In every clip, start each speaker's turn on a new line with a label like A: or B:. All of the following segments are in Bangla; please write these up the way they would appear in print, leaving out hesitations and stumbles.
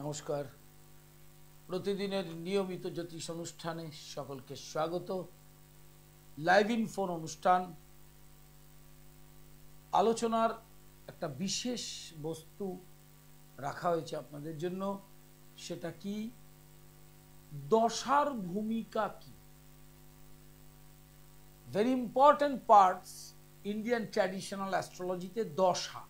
A: নমস্কার। প্রতিদিনের নিয়মিত জ্যোতিষ অনুষ্ঠানে সকলকে স্বাগত। লাইভ ইন ফোন অনুষ্ঠান। আলোচনার একটা বিশেষ বস্তু রাখা হয়েছে আপনাদের জন্য। সেটা কি? দশার ভূমিকা কি? Very important parts Indian traditional অ্যাস্ট্রোলজিতে দশা।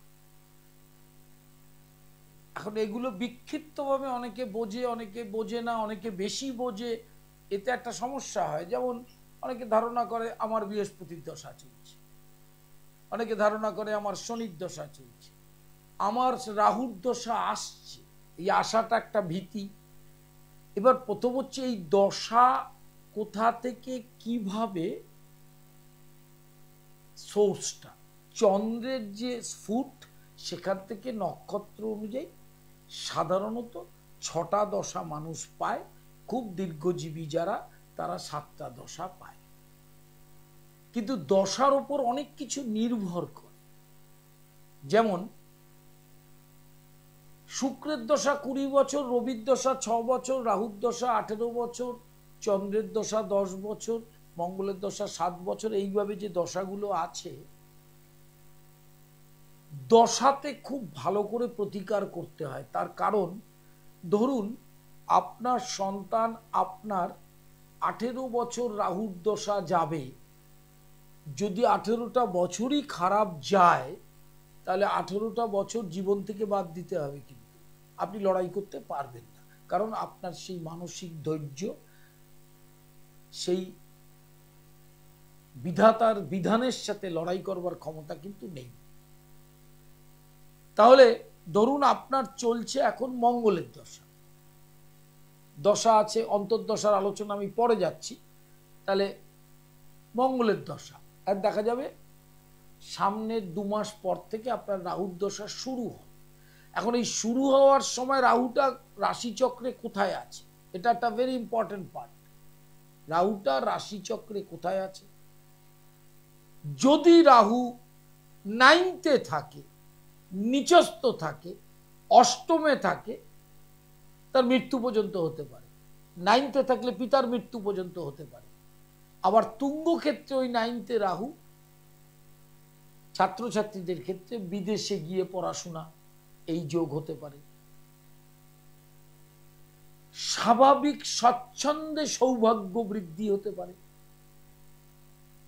A: এখন এগুলো বিক্ষিপ্তভাবে অনেকে বোঝে, অনেকে বোঝে না, অনেকে বেশি বোঝে। এতে একটা সমস্যা হয়। যেমন অনেকে ধারণা করে আমার বৃহস্পতির দশা চলছে, অনেকে ধারণা করে আমার শনির দশা চলছে, আমার রাহুর দশা আসছে। এই আশাটা একটা ভীতি। এবার প্রথম হচ্ছে এই দশা কোথা থেকে কিভাবে সোর্সটা, চন্দ্রের যে ফুট সেখান থেকে নক্ষত্র অনুযায়ী সাধারণত 6টা দশা মানুষ পায়। খুব দীর্ঘজীবী যারা, তারা 7টা দশা পায়। কিন্তু দশার উপর অনেক কিছু নির্ভর করে। যেমন শুক্রের দশা 20 বছর, রবির দশা 6 বছর, রাহুর দশা 18 বছর, চন্দ্রের দশা 10 বছর, মঙ্গলের দশা 7 বছর। এইভাবে যে দশাগুলো আছে, দশাতে খুব ভালো করে প্রতিকার করতে হয়। তার কারণ, ধরুন আপনার সন্তান আপনার 18 বছর রাহুর দশা যাবে। যদি 18টা বছরই খারাপ যায়, তাহলে 18টা বছর জীবন থেকে বাদ দিতে হবে। কিন্তু আপনি লড়াই করতে পারবেন না, কারণ আপনার সেই মানসিক ধৈর্য, সেই বিধাতার বিধানের সাথে লড়াই করবার ক্ষমতা কিন্তু নেই। তাহলে ধরুন আপনার চলছে এখন মঙ্গলের দশা, দশা আছে, অন্তর্দশার আলোচনা আমি পরে যাচ্ছি। তাহলে মঙ্গলের দশা, আর দেখা যাবে সামনের 2 মাস পর থেকে আপনার রাহুর দশা শুরু হয়। এখন এই শুরু হওয়ার সময় রাহুটা রাশিচক্রে কোথায় আছে, এটা একটা ভেরি ইম্পর্টেন্ট পার্ট। রাহুটা রাশিচক্রে কোথায় আছে? যদি রাহু 9তে থাকে, নিচস্থ থাকে, অষ্টমে থাকে, তার মৃত্যু পর্যন্ত হতে পারে। 9তে থাকলে পিতার মৃত্যু পর্যন্ত হতে পারে। আবার তুঙ্গ ক্ষেত্রে ওই 9তে রাহু ছাত্রছাত্রীদের ক্ষেত্রে বিদেশে গিয়ে পড়াশোনা, এই যোগ হতে পারে। স্বাভাবিক স্বচ্ছন্দে সৌভাগ্য বৃদ্ধি হতে পারে।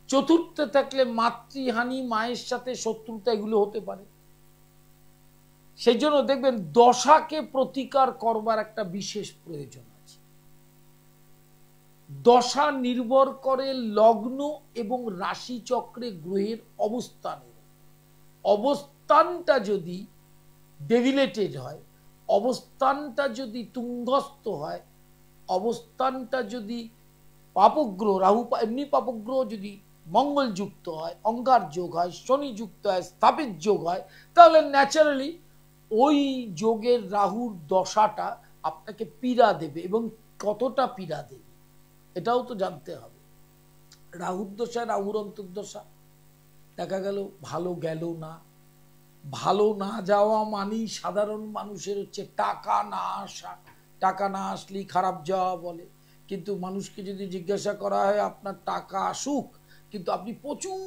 A: চতুর্থে থাকলে মাতৃহানি, মায়ের সাথে শত্রুতা, এগুলো হতে পারে। সেই জন্য দেখবেন দশাকে প্রতিকার করবার একটা বিশেষ প্রয়োজন আছে। দশা নির্ভর করে লগ্ন এবং রাশি চক্রে গ্রহের অবস্থানের। অবস্থানটা যদি ডেভিলেটেড হয়, অবস্থানটা যদি তুঙ্গস্থ হয়, অবস্থানটা যদি পাপগ্রহ, রাহু এমনি পাপগ্রহ যদি মঙ্গল যুক্ত হয়, অঙ্গার যোগ হয়, শনি যুক্ত হয়, স্থাপিত যোগ হয়, তাহলে ন্যাচারালি ওই যোগের রাহুর দশাটা আপনাকে পীড়া দেবে। এবং কতটা পীড়া দেবে এটাও তো জানতে হবে। রাহুর দশা, রাহুর অন্তর্দশা, দেখা গেল ভালো গেল না। ভালো না যাওয়া মানেই সাধারণ মানুষের হচ্ছে টাকা না আসা। টাকা না আসলেই খারাপ যাওয়া বলে। কিন্তু মানুষকে যদি জিজ্ঞাসা করা হয় আপনার টাকা আসুক, কিন্তু আপনি প্রচুর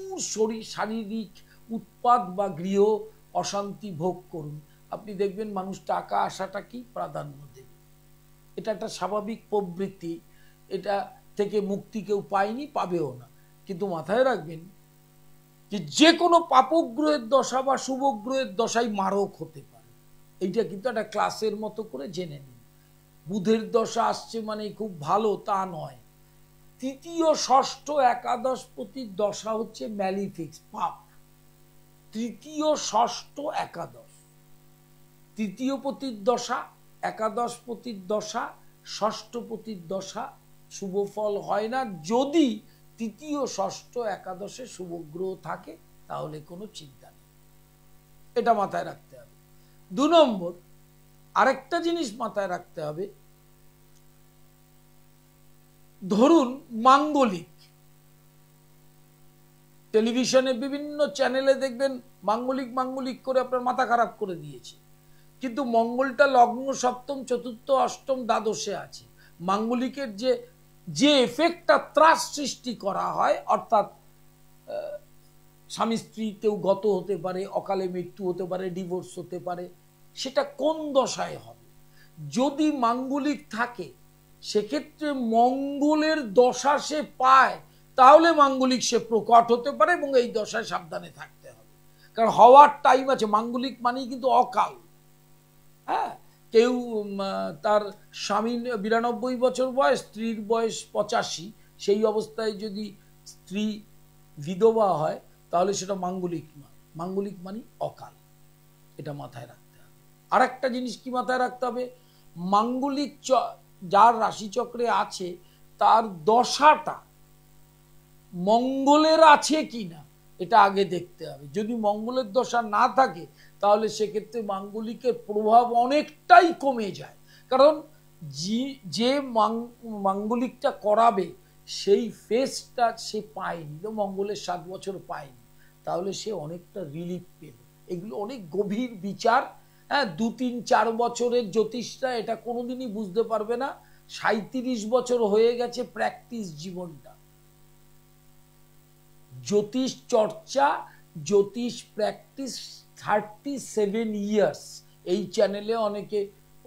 A: শারীরিক উৎপাত বা গৃহ অশান্তি ভোগ করুন, আপনি দেখবেন মানুষ টাকা আসাটা কি প্রাধান্য দেবে। এটা একটা স্বাভাবিক প্রবৃত্তি। এটা থেকে মুক্তি কেউ পায়নি, পাবেও না। কিন্তু মাথায় রাখবেন যে কোনো পাপগ্রহের দশা বা শুভগ্রহের দশাই মারক হতে পারে। এইটা কিন্তু একটা ক্লাসের মতো করে জেনে নিন। বুধের দশা আসছে মানে খুব ভালো তা নয়। তৃতীয়, ষষ্ঠ, একাদশ পতির দশা হচ্ছে ম্যালিফিক্স, পাপ। তৃতীয়, ষষ্ঠ, একাদশ, তৃতীয় পতির দশা, একাদশ পতির দশা, ষষ্ঠ পতির দশা শুভ ফল হয় না। যদি তৃতীয়, ষষ্ঠ, একাদশে শুভগ্রহ থাকে তাহলে কোনো চিন্তা নেই। এটা মাথায় রাখতে হবে। 2 নম্বর, আরেকটা জিনিস মাথায় রাখতে হবে। ধরুন মাঙ্গলিক, টেলিভিশনে বিভিন্ন চ্যানেলে দেখবেন মাঙ্গলিক মাঙ্গলিক করে আপনার মাথা খারাপ করে দিয়েছে। কিন্তু মঙ্গলটা লগ্ন সপ্তম চতুর্থ অষ্টম দ্বাদশে আছে। মাঙ্গলিকের যে এফেক্টটা ত্রাস সৃষ্টি করা হয়, অর্থাৎ স্বামী স্ত্রীতেও গত হতে পারে, অকালে মৃত্যু হতে পারে, ডিভোর্স হতে পারে, সেটা কোন দশায় হবে? যদি মাঙ্গলিক থাকে সেক্ষেত্রে মঙ্গলের দশা সে পায়, তাহলে মাঙ্গলিক সে প্রকট হতে পারে এবং এই দশায় সাবধানে থাকতে হবে, কারণ হওয়ার টাইম আছে। মাঙ্গলিক মানেই কিন্তু অকাল। হ্যাঁ, কেউ তার স্বামী 92 বছর বয়স, স্ত্রীর বয়স 85, সেই অবস্থায় যদি স্ত্রী বিধবা হয় তাহলে সেটা মাঙ্গলিক নয়, মাঙ্গলিক মানে অকাল। এটা মাথায় রাখতে হবে। আর একটা জিনিস কি মাথায় রাখতে হবে, মাঙ্গলিক যার রাশিচক্রে আছে তার দশাটা মঙ্গলের আছে কিনা এটা আগে দেখতে হবে। যদি মঙ্গলের দশা না থাকে তাহলে সেক্ষেত্রে মাঙ্গলিকের প্রভাব অনেকটাই কমে যায়, কারণ যে মাঙ্গলিকটা করাবে সেই ফেসটা সে পায়নি, মঙ্গলের 7 বছর পায়নি, তাহলে সে অনেকটা রিলিফ পেল। এগুলো অনেক গভীর বিচার। হ্যাঁ, 2-3-4 বছরের জ্যোতিষরা এটা কোনোদিনই বুঝতে পারবে না। 37 বছর হয়ে গেছে প্র্যাকটিস জীবনটা, জ্যোতিষ চর্চা, জ্যোতিষ প্র্যাকটিস 37 ইয়ার্স। এই চ্যানেলে অনেকে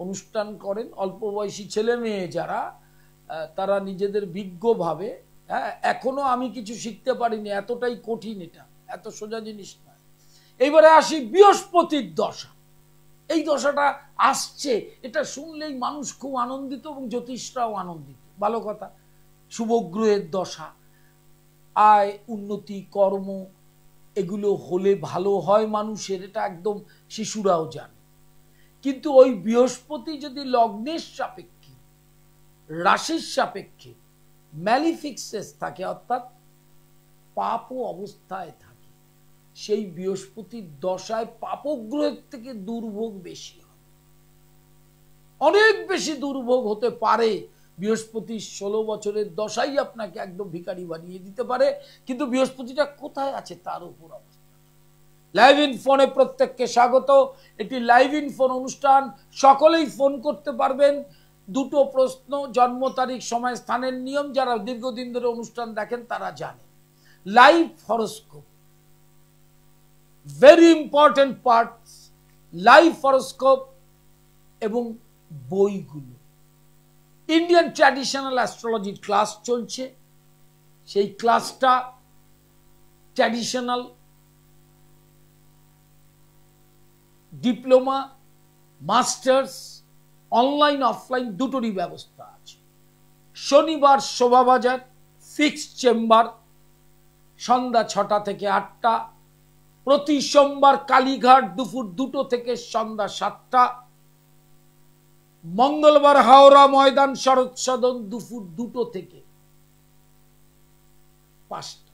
A: অনুষ্ঠান করেন, অল্প বয়সী ছেলে মেয়ে যারা, তারা নিজেদের বিজ্ঞভাবে, হ্যাঁ, এখনো আমি কিছু শিখতে পারিনি, এতটাই কঠিন, এটা এত সোজা জিনিস নয়। এইবারে আসি বৃহস্পতির দশা। এই দশাটা আসছে, এটা শুনলেই মানুষ খুব আনন্দিত এবং জ্যোতিষরাও আনন্দিত, ভালো কথা। শুভগ্রহের দশা, আয়, উন্নতি, কর্ম, এগুলো হলে ভালো হয় মানুষের, এটা একদম শিশুরাও জানে। কিন্তু ওই বৃহস্পতি যদি লগ্নের সাপেক্ষে, রাশির সাপেক্ষে ম্যালিফিক্সেস থাকে, অর্থাৎ পাপ অবস্থায় থাকে, সেই বৃহস্পতির দশায় পাপগ্রহের থেকে দুর্ভোগ বেশি হয়, অনেক বেশি দুর্ভোগ হতে পারে। বৃহস্পতি 16 বছরের দশাই আপনাকে একদম ভিখারি বানিয়ে দিতে পারে। কিন্তু বৃহস্পতিটা কোথায় আছে তার উপর অবস্থা। লাইভ ইন ফোনে প্রত্যেককে স্বাগত। এটি লাইভ ইন ফোন অনুষ্ঠান, সকলেই ফোন করতে পারবেন। 2টো প্রশ্ন, জন্ম তারিখ, সময়, স্থানের নিয়ম। যারা দীর্ঘদিন ধরে অনুষ্ঠান দেখেন তারা জানে। Live horoscope, very important parts, live horoscope এবং বইগুলো। ইন্ডিয়ান ট্র্যাডিশনাল অ্যাস্ট্রোলজির ক্লাস চলছে, সেই ক্লাসটা traditional, diploma, masters, online offline দুটোরই ব্যবস্থা আছে। শনিবার শোভাবাজার ফিক্সড চেম্বার, সন্ধ্যা 6টা থেকে 8টা। প্রতি সোমবার কালীঘাট দুপুর 2টো থেকে সন্ধ্যা 7টা। মঙ্গলবার হাওড়া ময়দান শরৎ সদন দুপুর 2টো থেকে 5টা।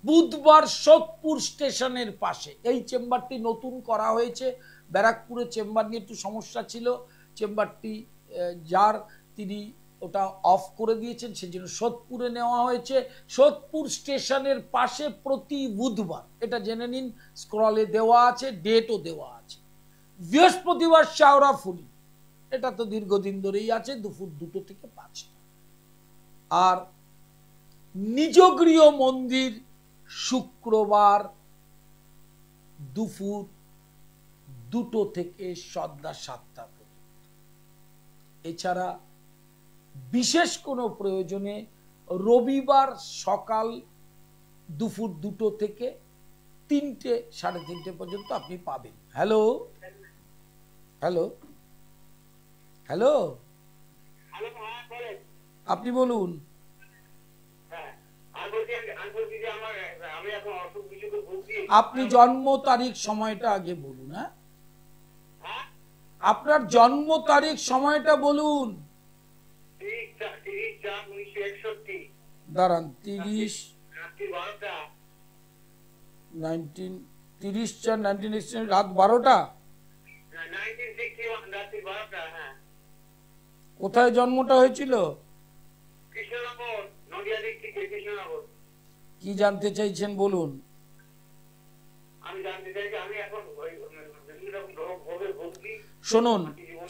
A: বুধবার সোদপুর স্টেশনের পাশে, এই চেম্বারটি নতুন করা হয়েছে। ব্যারাকপুরে চেম্বার নিয়ে একটু সমস্যা ছিল, চেম্বারটি তিনি ওটা অফ করে দিয়েছেন, সেজন্য সোদপুরে নেওয়া হয়েছে। সোদপুর স্টেশনের পাশে প্রতি বুধবার, এটা জেনে নিন, স্ক্রলে দেওয়া আছে, ডেটও দেওয়া আছে। বৃহস্পতিবার শাওরাফুলি, এটা তো দীর্ঘদিন ধরেই আছে, দুপুর 2টো থেকে 5টা। আর নিজগৃহ মন্দির শুক্রবার দুপুর 2টো থেকে সন্ধ্যা 7টা পর্যন্ত। এছাড়া বিশেষ কোনো প্রয়োজনে রবিবার সকাল দুপুর 2টো থেকে 3টে, 3:30 পর্যন্ত আপনি পাবেন। হ্যালো হ্যালো হ্যালো, আপনি বলুন। আপনি জন্ম তারিখ সময়টা আগে বলুন। হ্যাঁ, আপনার জন্ম তারিখ সময়টা বলুন। দাঁড়ান, 30/4/1961, রাত 12টা। কোথায় জন্মটা হয়েছিল? কি জানতে চাইছেন বলুন।
B: আমি জানতে চাইছি, আমি এখন বিভিন্ন রকম ভোগে ভুগছি।
A: শুনুন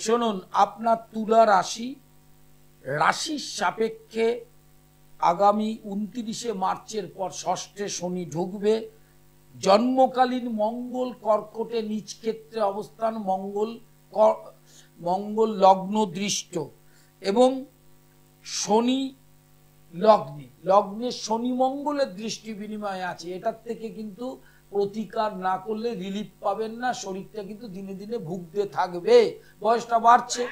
A: শুনুন, আপনার তুলা রাশি, রাশির সাপেক্ষে আগামী 29শে মার্চের পর ষষ্ঠে শনি ঢুকবে। জন্মকালীন মঙ্গল কর্কটে নিজ ক্ষেত্রে অবস্থান, মঙ্গল লগ্ন দৃষ্ট এবং শনি লগ্নে শনি মঙ্গলের দৃষ্টি বিনিময় আছে। এটার থেকে কিন্তু প্রতিকার না করলে রিলিফ পাবেন না, শরীরটা কিন্তু দিনে দিনে ভুগতে থাকবে, বয়সটা বাড়ছে।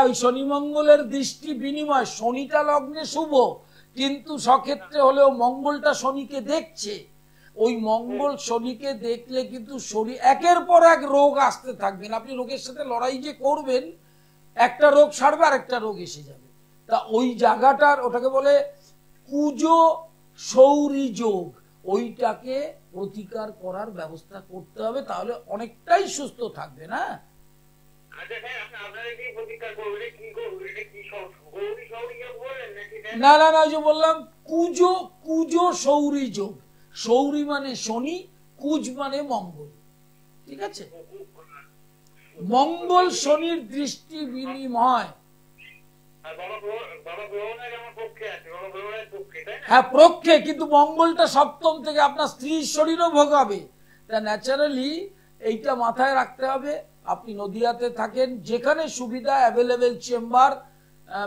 A: ওই শনি মঙ্গলের দৃষ্টি বিনিময়, শনিটা লগ্নে শুভ কিন্তু সক্ষেত্রে হলেও মঙ্গলটা শনিকে দেখছে। ওই মঙ্গল শনিকে দেখলে কিন্তু শরীর একের পর এক রোগ আসতে থাকবেন। আপনি রোগের সাথে লড়াই যে করবেন, একটা রোগ সারবে আর একটা রোগ এসে যাবে। তা ওই জায়গাটার, ওটাকে বলে কুজো সৌরী যোগ, ওইটাকে প্রতিকার করার ব্যবস্থা করতে হবে, তাহলে অনেকটাই সুস্থ থাকবে। না না না না, ওই যে বললাম কুজো সৌরী যোগ। সৌরী মানে শনি, কুজ মানে মঙ্গল, ঠিক আছে? মঙ্গল শনির দৃষ্টি বিনিময়, হ্যাঁ পক্ষে, কিন্তু মঙ্গলটা সপ্তম থেকে আপনার স্ত্রীর শরীরও ভোগাবে। তা ন্যাচারালি এইটা মাথায় রাখতে হবে। আপনি নদিয়াতে থাকেন, যেখানে সুবিধা অ্যাভেলেবেল চেম্বার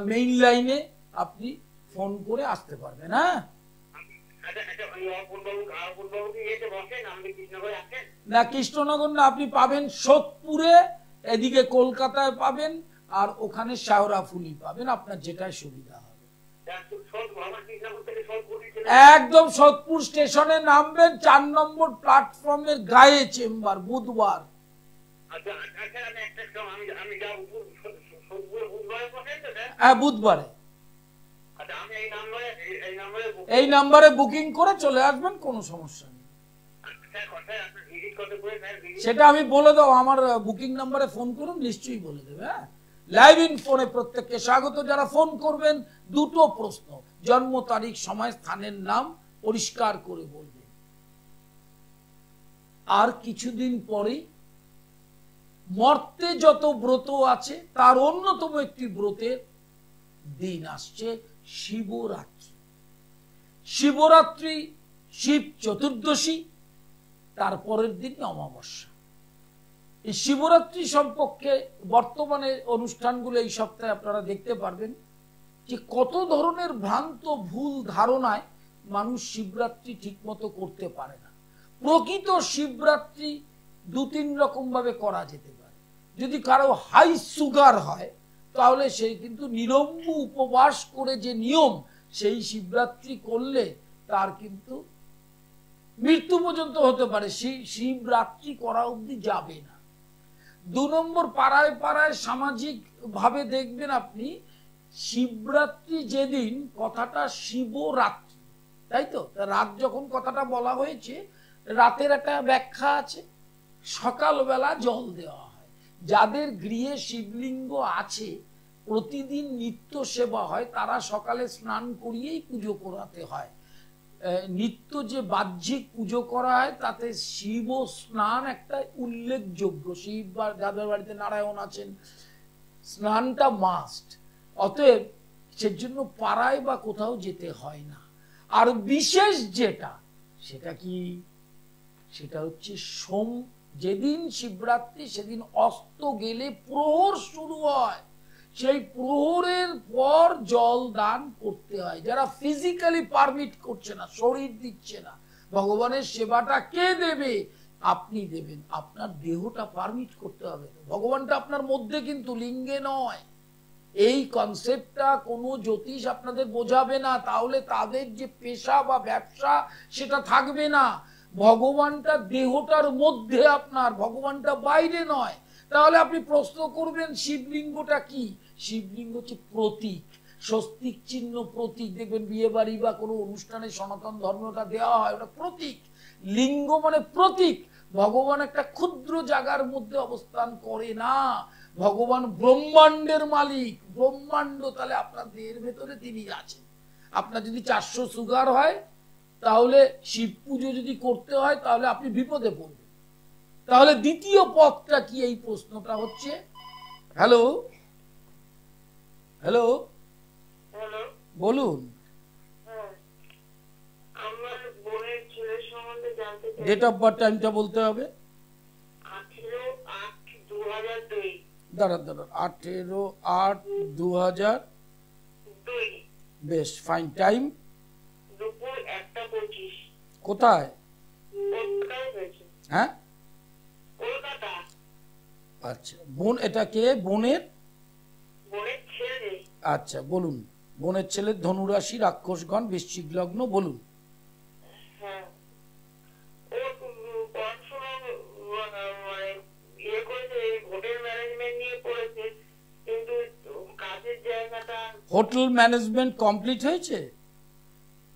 A: মেইন লাইনে আপনি ফোন করে আসতে পারবেন। হ্যাঁ না, কৃষ্ণনগর না, আপনি পাবেন সোদপুরে, এদিকে কলকাতায় পাবেন, আর ওখানে শাওরাফুলি পাবেন, আপনার যেটাই সুবিধা হবে। একদম সোদপুর স্টেশনে নামবেন, 4 নম্বর প্ল্যাটফর্মের গায়ে চেম্বার, বুধবার। হ্যাঁ বুধবারে। এই নাম্বারে বুকিং করে চলে আসবেন, কোনো সমস্যা নেই। সেটা আমি বলে দেবো, আমার বুকিং নাম্বারে ফোন করুন, নিশ্চয়ই বলে দেবে। হ্যাঁ, লাইভ ইন ফোনে প্রত্যেককে স্বাগত। যারা ফোন করবেন, 2টো প্রশ্ন, জন্ম তারিখ, সময়, স্থানের নাম পরিষ্কার করে বলবেন। আর কিছুদিন পরেই মর্তে যত ব্রত আছে তার অন্যতম একটি ব্রতের দিন আসছে, শিবরাত্রি। শিবরাত্রি, শিব চতুর্দশী, তারপরের দিন অমাবস্যা। এই শিবরাত্রি সম্পর্কে বর্তমানে অনুষ্ঠানগুলো এই সপ্তাহে আপনারা দেখতে পারবেন যে কত ধরনের ভ্রান্ত ভুল ধারণায় মানুষ শিবরাত্রি ঠিক মতো করতে পারে না। প্রকৃত শিবরাত্রি 2-3 রকম ভাবে করা যেতে পারে। যদি কারো হাই সুগার হয়, তাহলে সে কিন্তু নিরম্ব উপবাস করে যে নিয়ম, সেই শিবরাত্রি করলে তার কিন্তু মৃত্যু পর্যন্ত হতে পারে। শিবরাত্রি করা অবধি যাবে না। 2 নম্বর, পাড়ায় পাড়ায় সামাজিক ভাবে দেখবেন আপনি, শিবরাত্রি যেদিন, কথাটা শিবরাত্রি, তাই তো? রাত যখন কথাটা বলা হয়েছে, রাতের একটা ব্যাখ্যা আছে। সকালবেলা জল দেওয়া হয়, যাদের গৃহে শিবলিঙ্গ আছে, প্রতিদিন নিত্য সেবা হয়, তারা সকালে স্নান করিয়েই পুজো করাতে হয়। নিত্য যে বাহ্যিক পুজো করা হয়, তাতে শিব স্নান একটা উল্লেখযোগ্য। শিব বা যাদের বাড়িতে নারায়ণ আছেন, স্নানটা মাস্ট। অতএব সেজন্য পাড়ায় বা কোথাও যেতে হয় না। আর বিশেষ যেটা, সেটা কি, সেটা হচ্ছে যেদিন শিবরাত্রি, সেদিন অস্ত গেলে প্রহর শুরু হয়, সেই প্রহরের পর জল দান করতে হয়। যারা ফিজিক্যালি পারমিট করছে না, শরীর দিচ্ছে না, ভগবানের সেবাটা কে দেবে? আপনি দেবেন। আপনার দেহটা পারমিট করতে হবে। ভগবানটা আপনার মধ্যে, কিন্তু লিঙ্গে নয়। এই কনসেপ্টটা কোনো জ্যোতিষ আপনাদের বোঝাবে না, তাহলে তাদের যে পেশা বা ব্যবসা, সেটা থাকবে না। ভগবানটা দেহটার মধ্যে আপনার, ভগবানটা বাইরে নয়। তাহলে আপনি প্রশ্ন করবেন, শিবলিঙ্গটা কি? শিবলিঙ্গ হচ্ছে প্রতীক, স্বস্তিক চিহ্ন, প্রতীক। দেখবেন বিয়ে বাড়ি বা কোনো অনুষ্ঠানে সনাতন ধর্মটা দেওয়া হয়, ওটা প্রতীক। লিঙ্গ মানে প্রতীক। ভগবান একটা ক্ষুদ্র জায়গার মধ্যে অবস্থান করে না। ভগবান ব্রহ্মাণ্ডের মালিক। ব্রহ্মাণ্ড, তাহলে আপনার দেহের ভেতরে তিনি আছেন। আপনার যদি 400 সুগার হয়, তাহলে শিব পুজো যদি করতে হয় তাহলে আপনি বিপদে পড়বেন। তাহলে দ্বিতীয় পথটা কি, এই প্রশ্নটা হচ্ছে। হ্যালো হ্যালো বলুন। ডেট অফ বার্থ টাইমটা বলতে হবে। দাঁড়ান 18/8/2000। বেশ, ফাইন। টাইম
B: দুপুর 1:25।
A: কোথায়? হ্যাঁ,
B: কলকাতা।
A: আচ্ছা, বোন, এটা কে? বোনের
B: ছেলে।
A: আচ্ছা বলুন। বোনের ছেলে, ধনুরাশি, রাক্ষসগণ, বৃশ্চিক লগ্ন, বলুন।
B: হ্যাঁ, হোটেল ম্যানেজমেন্ট নিয়ে পড়েছে, কিন্তু কাজের জায়গাটা। হোটেল
A: ম্যানেজমেন্ট কমপ্লিট হয়েছে?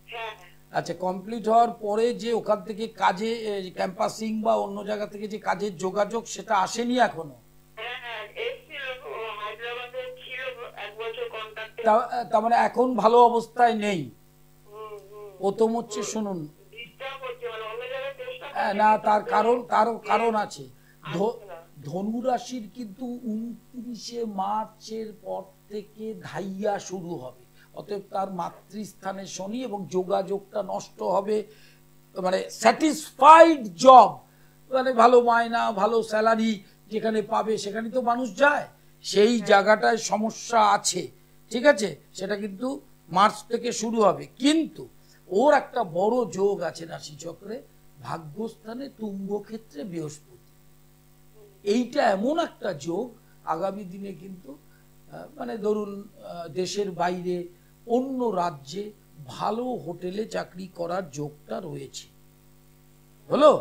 B: হ্যাঁ।
A: আচ্ছা, কমপ্লিট হওয়ার পরে যে ওখান থেকে কাজে ক্যাম্পাসিং বা অন্য জায়গা থেকে যে কাজের যোগাযোগ, সেটা আসেনি এখনো? তার মানে এখন ভালো অবস্থায় নেই। প্রথম হচ্ছে, শুনুন, না, তারও কারণ আছে। ধনু রাশির কিন্তু 29শে মার্চের পর থেকে ধাইয়া শুরু হবে, অতএব তার মাতৃস্থানে শনি এবং যোগাযোগটা নষ্ট হবে। মানে স্যাটিসফাইড জব, মানে ভালো মায়না, ভালো স্যালারি যেখানে পাবে সেখানে তো মানুষ যায়, সেই জায়গাটায় সমস্যা আছে। ঠিক আছে, সেটা কিন্তু মার্চ থেকে শুরু হবে। কিন্তু ওর একটা বড় যোগ আছে রাশিচক্রে, ভাগ্যস্থানে তুঙ্গ ক্ষেত্রে বৃহস্পতি। এইটা এমন একটা যোগ, আগামী দিনে কিন্তু মানে ধরুন দেশের বাইরে অন্য রাজ্যে ভালো হোটেলে চাকরি করার যোগটা রয়েছে। হলো,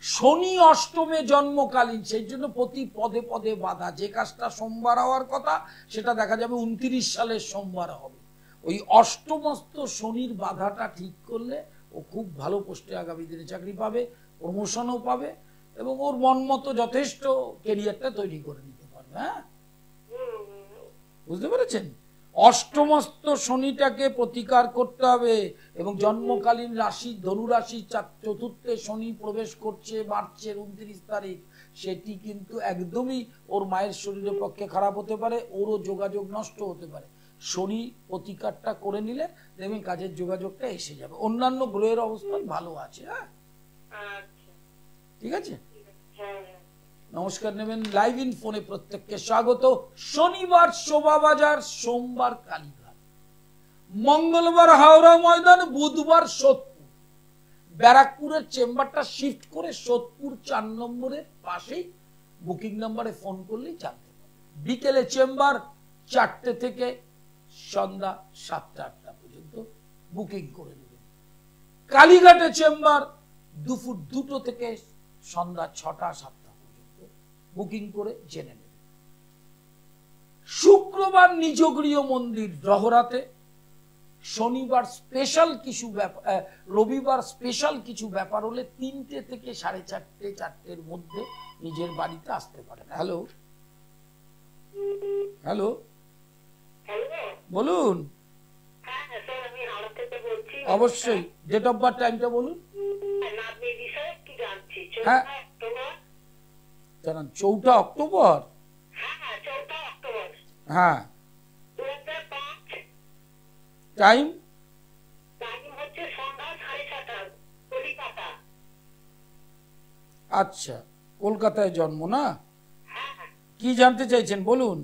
A: শনি অষ্টমে জন্মকালীন, সেই জন্য প্রতি পদে পদে বাধা। যে কাজটা সোমবার হওয়ার কথা সেটা দেখা যাবে 29 সালের সোমবার হবে। ওই অষ্টমস্ত শনির বাধাটা ঠিক করলে ও খুব ভালো পোস্টে আগামী দিনে চাকরি পাবে, প্রমোশনও পাবে এবং ওর মন মতো যথেষ্ট কেরিয়ারটা তৈরি করে নিতে পারবে। হ্যাঁ, বুঝতে পেরেছেন? অষ্টমস্ত শনিটাকে প্রতিকার করতে হবে এবং জন্মকালীন রাশি ধনু রাশি চতুর্থে শনি প্রবেশ করছে মার্চের 29 তারিখ, সেটি কিন্তু একদমই ওর মায়ের শরীরের পক্ষে খারাপ হতে পারে, ওরও যোগাযোগ নষ্ট হতে পারে। শনি প্রতিকারটা করে নিলে দেখবেন কাজের যোগাযোগটা এসে যাবে। অন্যান্য গ্রহের অবস্থান ভালো আছে। হ্যাঁ, ঠিক আছে, নমস্কার নেবেন। লাইভ ইন ফোনে প্রত্যেককে স্বাগত। শনিবার শোভাবাজার, সোমবার কালীঘাট, মঙ্গলবার হাওড়া ময়দান, বুধবার সোদপুর। ব্যারাকপুরের চেম্বারটা শিফট করে সোদপুর 4 নম্বরের পাশেই, বুকিং নাম্বারে ফোন করলেই জানতে পারবে। বিকেলে চেম্বার 4টে থেকে সন্ধ্যা 7টা-8টা পর্যন্ত বুকিং করে নেবেন। কালীঘাটে চেম্বার দুপুর 2টো থেকে সন্ধ্যা 6টা-7টা পর্যন্ত বুকিং করে জেনে নেবেন। শুক্রবার নিজগৃহ মন্দির রহরাতে, শনিবার স্পেশাল কিছু ব্যাপার, রবিবার স্পেশাল কিছু ব্যাপার হলে 3টে থেকে 4:30, 4টের মধ্যে নিজের বাড়িতে আসতে পারেন। হ্যালো হ্যালো বলুন। অবশ্যই, ডেট অফ বার্থ টাইমটা বলুন। হ্যাঁ, জানান। 4 অক্টোবর। হ্যাঁ, টাইম আচ্ছা, কলকাতায় জন্ম না? কি জানতে চাইছেন বলুন।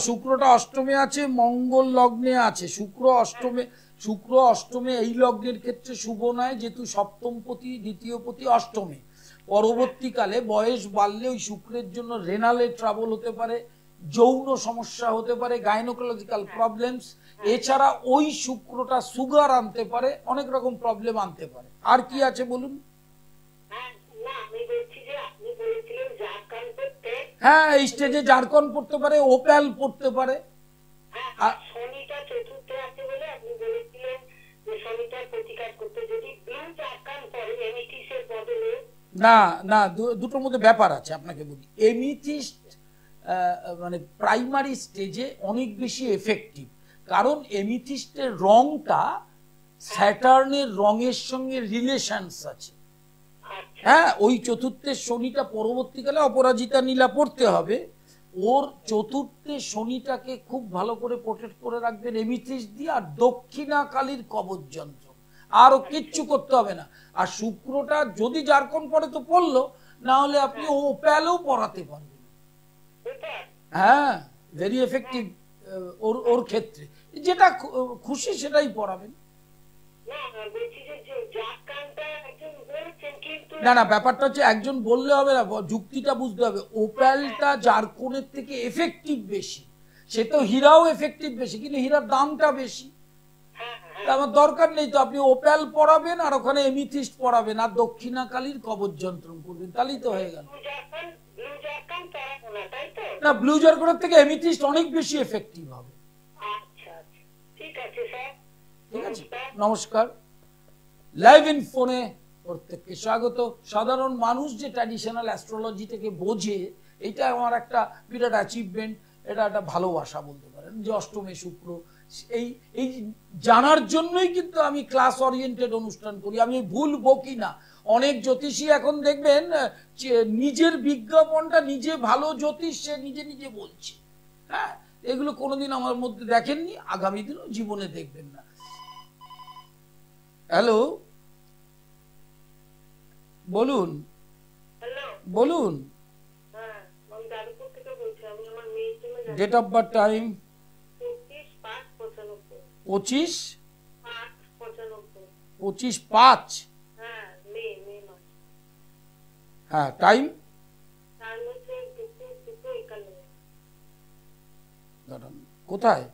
A: শুক্রটা অষ্টমে আছে, মঙ্গল লগ্নে আছে। শুক্র অষ্টমে এই লগ্নের ক্ষেত্রে শুভ নয়, যেহেতু সপ্তমপতি দ্বিতীয়পতি অষ্টমে। পরবর্তীকালে বয়স বাড়লে ওই শুক্রের জন্য রেনালে ট্রাবল হতে পারে, যৌন সমস্যা হতে পারে, গাইনোকোলজিক্যাল প্রবলেমস। এছাড়া ওই শুক্রটা সুগার আনতে পারে, অনেক রকম প্রবলেম আনতে পারে। আর কি আছে বলুন। হ্যাঁ, এই স্টেজে জারকন পড়তে পারে, ওপ্যাল পড়তে পারে। না না, দুটোর মধ্যে ব্যাপার আছে, আপনাকে বলি। এমিথিস্ট মানে প্রাইমারি স্টেজে অনেক বেশি এফেক্টিভ, কারণ এমিথিস্টের রংটা স্যাটার্নের রঙের সঙ্গে রিলেশনস আছে। হ্যাঁ, ওই চতুর্থের শনিটা পরবর্তীকালে অপরাজিতা নীলা পড়তে হবে, ওর চতুর্থে শনিটাকে খুব ভালো করে প্রোটেক্ট করে রাখবেন এমিথিস্ট দিয়ে, আর দক্ষিণা কালীর কবচ যন্ত্র, আরো কিচ্ছু করতে হবে না। আর শুক্রটা যদি জারকন পড়ে তো পড়লো, না হলে আপনি ওপ্যালও পড়াতে পারবেন। হ্যাঁ, ভেরি এফেক্টিভ ওর ক্ষেত্রে, যেটা খুশি সেটাই পড়াবেন। না না, ব্যাপারটা হচ্ছে একজন বললে হবে না, যুক্তিটা বুঝতে হবে। ওপ্যালটা জারকনের থেকে এফেক্টিভ বেশি, সে তো হীরাও এফেক্টিভ বেশি, কিন্তু হীরার দামটা বেশি। আমার দরকার নেই তো, আপনি ওপ্যাল পড়াবেন আর ওখানে এমিথিস্ট পড়াবেন আর দক্ষিণা কালীর কবচ যন্ত্রণ করবেন, তাহলেই তো হয়ে গেল। না, ব্লু জারকনের থেকে এমিথিস্ট অনেক বেশি এফেক্টিভ হবে। ঠিক আছে, নমস্কার। লাইভ ইন ফোনে প্রত্যেককে স্বাগত। সাধারণ মানুষ যে ট্র্যাডিশনাল অ্যাস্ট্রোলজি থেকে বোঝে, এটা আমার একটা বিরাট অ্যাচিভমেন্ট, এটা একটা ভালোবাসা বলতে পারেন, যে অষ্টমে শুক্র, এই জানার জন্যই কিন্তু আমি ক্লাস ওরিয়েন্টেড অনুষ্ঠান করি। আমি ভুল বকি না। অনেক জ্যোতিষী এখন দেখবেন নিজের বিজ্ঞাপনটা নিজে ভালো জ্যোতিষ সে নিজে নিজে বলছে। হ্যাঁ, এগুলো কোনোদিন আমার মধ্যে দেখেননি, আগামী দিনও জীবনে দেখবেন না। হ্যালো, বলুন বলুন। Date of birth, time? 25/5। হ্যাঁ, টাইম? কোথায়?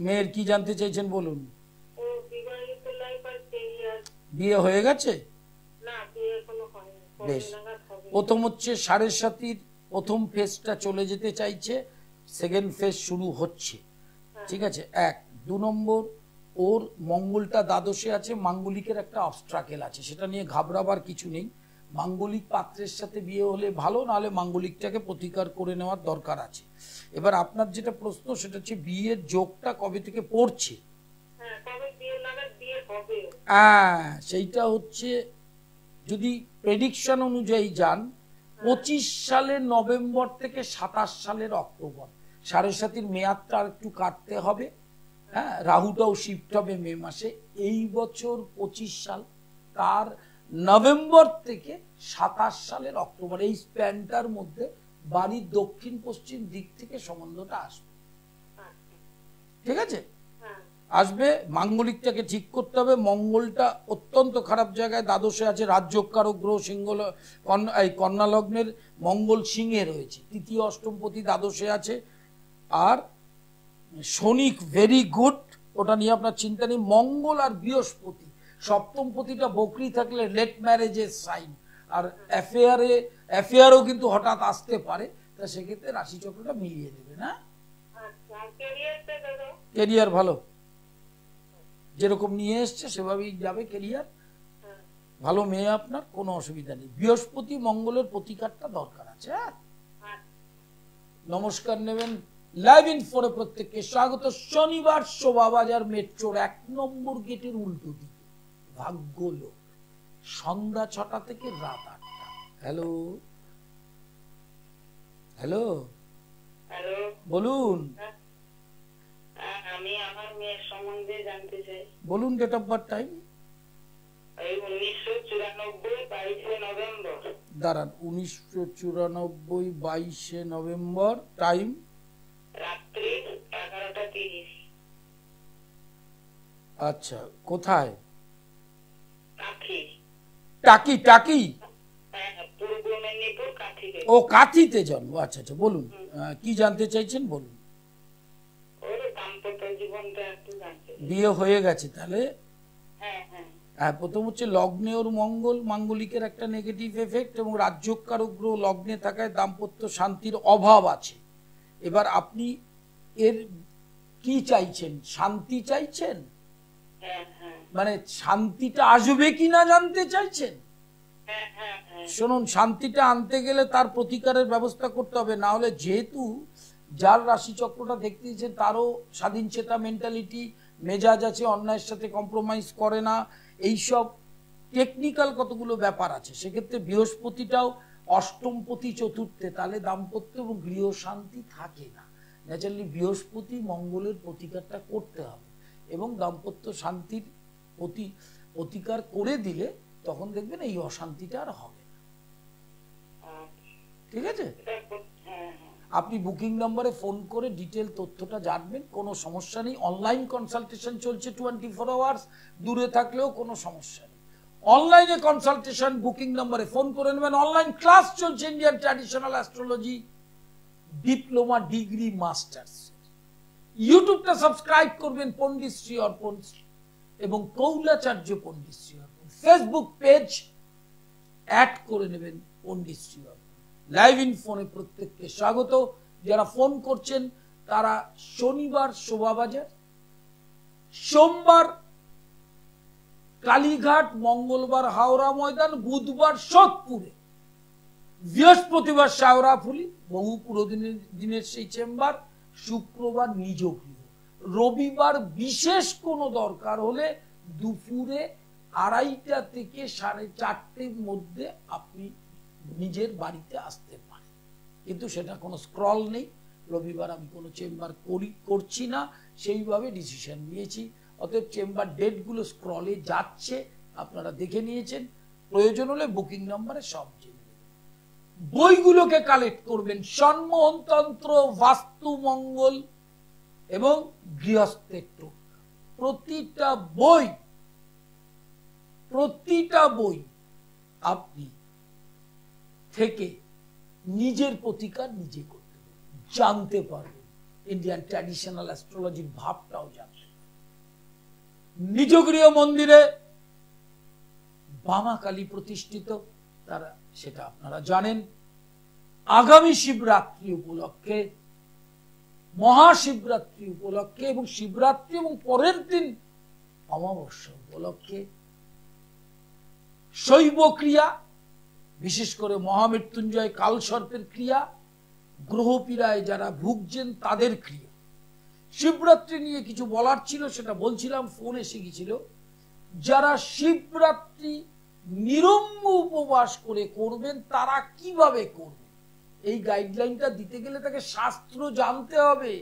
A: মেয়ের কি জানতে চাইছেন বলুন। বিয়ে হয়ে গেছে? বেশ, প্রথম হচ্ছে সাড়ে সাতির প্রথম ফেজটা চলে যেতে চাইছে, সেকেন্ড ফেজ শুরু হচ্ছে। ঠিক আছে, 1। 2 নম্বর, ওর মঙ্গলটা দ্বাদশে আছে, মাঙ্গলিকের একটা অবস্ট্রাকেল আছে, সেটা নিয়ে ঘাবড়াবার কিছু নেই। মাঙ্গলিক পাত্রের সাথে বিয়ে হলে ভালো, নাহলে মাঙ্গলিকটাকে প্রতিকার করে নেওয়ার দরকার আছে। এবার আপনার যেটা প্রশ্ন, সেটা হচ্ছে বিয়ের যোগটা কবে থেকে পড়ছে। সেইটা হচ্ছে, যদি প্রেডিকশন অনুযায়ী যান, 25 সালের নভেম্বর থেকে 27 সালের অক্টোবর। সাড়ে সাতির মেয়াদটা আর একটু কাটতে হবে। হ্যাঁ, রাহুটাও শিফট হবে মে মাসে। এই বছর 25 সাল, তার নভেম্বর থেকে 27 সালের অক্টোবর, এই স্প্যানটার মধ্যে বাড়ির দক্ষিণ পশ্চিম দিক থেকে সম্বন্ধটা আসবে। ঠিক আছে, আসবে। মাঙ্গলিকটাকে ঠিক করতে হবে। মঙ্গলটা অত্যন্ত খারাপ জায়গায় দ্বাদশে আছে, রাজ্যকারক গ্রহ সিংহ, কন্যা লগ্নের মঙ্গল সিংহে রয়েছে, তৃতীয় অষ্টমপতি দ্বাদশে আছে। আর শনি ভেরি গুড, ওটা নিয়ে আপনার চিন্তা নেই। মঙ্গল আর বৃহস্পতি, সপ্তমপতিটা বকরি থাকলে লেট ম্যারেজের সাইন, আর অ্যাফেয়ারও কিন্তু হঠাৎ আসতে পারে। তা সেক্ষেত্রে রাশিচক্রটা মিলিয়ে দেবে না। ক্যারিয়ার ভালো, যেরকম নিয়ে এসছে সেভাবেই যাবে ক্যারিয়ার ভালো। মেয়ে আপনার, কোনো অসুবিধা নেই। বৃহস্পতি মঙ্গলের প্রতিকারটা দরকার আছে। নমস্কার নেবেন। লাইভ ইন ফোরে প্রত্যেককে স্বাগত। শনিবার শোভাবাজার মেট্রোর 1 নম্বর গেটের উল্টো দিকে, ভাগ্যলোক, সন্ধ্যা 6টা থেকে রাত 8টা। হ্যালো হ্যালো
B: হ্যালো,
A: বলুন।
B: আমি আমার মেয়ের সম্বন্ধে জানতে চাই।
A: বলুন, date of birth, time?
B: 1994 22 November.
A: দাঁড়ান, 1994 22 নভেম্বর, টাইম?
B: রাত্রি 11:30।
A: আচ্ছা, কোথায়?
B: টাকি।
A: টাকি?
B: পূর্ব মেদিনীপুর, কাঠিতে।
A: ও, কাঠিতে জন্ম। আচ্ছা আচ্ছা, বলুন কি জানতে চাইছেন, বলুন। বিয়ে হয়ে গেছে তাহলে? হ্যাঁ, প্রথম হচ্ছে লগ্নে ওর মঙ্গল, মাঙ্গলিকের একটা নেগেটিভ এফেক্ট, এবং রাজ্যকারক গ্রহ লগ্নে থাকায় দাম্পত্য শান্তির অভাব আছে। এবার আপনি এর কি চাইছেন? শান্তি চাইছেন? মানে শান্তিটা আসবে কিনা জানতে চাইছেন? শুনুন, শান্তিটা আনতে গেলে তার প্রতিকারের ব্যবস্থা করতে হবে, না হলে যেহেতু যার রাশিচক্রটা দেখতে দিচ্ছেন তারও স্বাধীন চেতা মেন্টালিটি, মেজাজ আছে, অন্যায়ের সাথে কম্প্রোমাইজ করে না, এইসব টেকনিক্যাল কতগুলো ব্যাপার আছে। সেক্ষেত্রে বৃহস্পতিটাও অষ্টমপতি চতুর্থে, তাহলে দাম্পত্য এবং গৃহ শান্তি থাকে না। ন্যাচারালি বৃহস্পতি মঙ্গলের প্রতিকারটা করতে হবে এবং দাম্পত্য শান্তির প্রতিকার করে দিলে তখন দেখবেন এই অশান্তিটা আর হবে না। ঠিক আছে, আপনি বুকিং নম্বরে ফোন করে ডিটেল তথ্যটা জানবেন, কোনো সমস্যা নেই। অনলাইন কনসালটেশন চলছে 24 আওয়ার্স, দূরে থাকলেও কোনো সমস্যা নেই। অনলাইনে কনসালটেশন বুকিং নম্বরে ফোন করে নেবেন। অনলাইন ক্লাস চলছে Indian traditional astrology diploma, degree, masters. ইউটিউবটা সাবস্ক্রাইব করবেন পণ্ডিতশ্রী অর্পণ এবং কৌলাচার্য পণ্ডিতশ্রী অর্পণ। ফেসবুক পেজ অ্যাড করে নেবেন পণ্ডিতশ্রী অর্পণ। লাইভ ইন ফোনে প্রত্যেককে স্বাগত। যারা ফোন করছেন তারা শনিবার শোভাবাজার, সোমবার কালীঘাট, মঙ্গলবার হাওড়া ময়দান, বুধবার সোদপুরে, বৃহস্পতিবার শাওরাফুলি বহু পুরোদিনের সেই চেম্বার, শুক্রবার নিজ গৃহ, রবিবার বিশেষ কোনো দরকার হলে দুপুরে 2:30 থেকে 4:30 মধ্যে আপনি নিজের বাড়িতে আসতে পারেন, কিন্তু সেটা কোনো স্ক্রল নেই। রবিবার আমি কোনো চেম্বার করছি না, সেইভাবে ডিসিশন নিয়েছি। অতএব চেম্বার ডেটগুলো স্ক্রলে যাচ্ছে, আপনারা দেখে নিয়েছেন। প্রয়োজন হলে বুকিং নম্বরে সব জেনে নেবেন। বইগুলোকে কালেক্ট করবেন, সম্মোহনতন্ত্র, বাস্তু মঙ্গল এবং গৃহস্থেত্র। প্রতিটা বই আপনি থেকে নিজের প্রতিকার নিজে করতে জানতে পারবেন, ইন্ডিয়ান ট্র্যাডিশনাল অ্যাস্ট্রোলজির ভাবটাও জানতে। নিজ গৃহ মন্দিরে বামা কালী প্রতিষ্ঠিত, তারা সেটা আপনারা জানেন। আগামী শিবরাত্রি উপলক্ষে, মহাশিবরাত্রি উপলক্ষে এবং শিবরাত্রি এবং পরের দিন অমাবস্যা উপলক্ষে শৈব ক্রিয়া, বিশেষ করে মহামৃত্যুঞ্জয় কালসর্পের ক্রিয়া, গ্রহপীড়ায় যারা ভুগছেন তাদের ক্রিয়া। শিবরাত্রি নিয়ে কিছু বলার ছিল, সেটা বলছিলাম, ফোন এসে গেছিল। যারা শিবরাত্রি নিরম্ব উপবাস করে করবেন তারা কিভাবে করবেন, এই গাইডলাইনটা দিতে গেলে তাকে শাস্ত্র জানতে হবে।